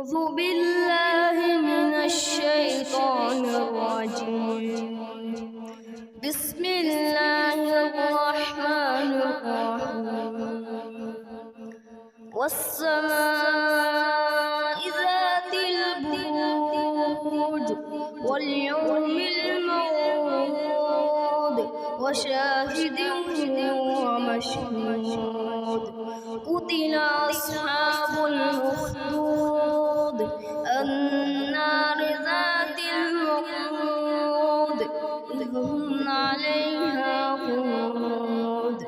أعوذ بالله من الشيطان الرجيم. بسم الله الرحمن الرحيم. والسماء ذات البروج واليوم الموعود وشاهد ومشهود. قتل أصحاب الأخدود النار ذات الوقود إذ هم عليها قعود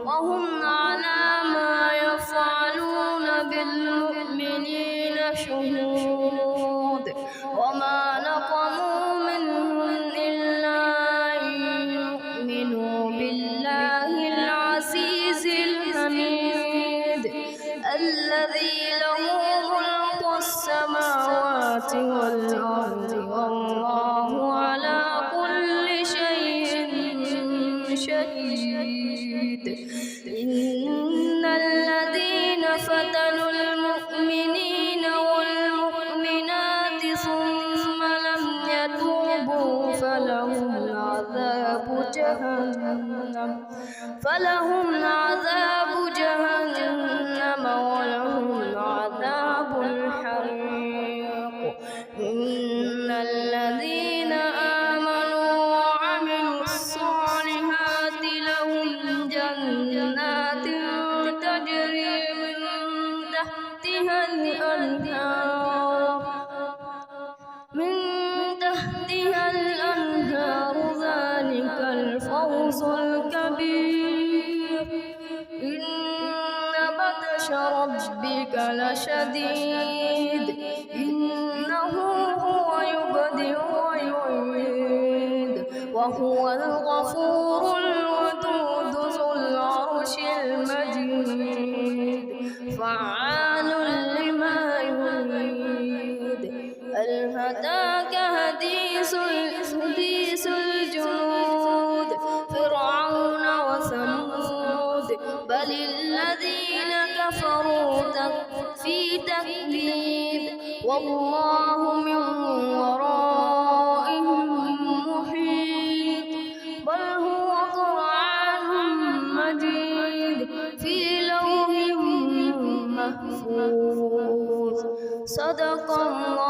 وهم على ما يفعلون بالمؤمنين شهود. وما نقموا منهم إلا أن يؤمنوا بالله العزيز الحميد الذي له ملك السماوات والأرض والله على كل شيء شهيد. إن الذين فتنوا المؤمنين والمؤمنات ثم لم يتوبوا فلهم عذاب جهنم ولهم عذاب الحريق. إن الذين آمنوا وعملوا الصالحات لهم جنات تجري من تحتها الأنهار ذلك الفوز الكبير. إن بطش ربك لشديد إنه هو يبدئ ويعيد وهو الغفور الودود ذو العرش المجيد فعال لما يريد. هل أتاك حديث الجنود فرعون وثمود بل الذين كفروا في تكذيب والله من ورائهم محيط. بل هو قرآن مجيد في لوح محفوظ. صدق الله.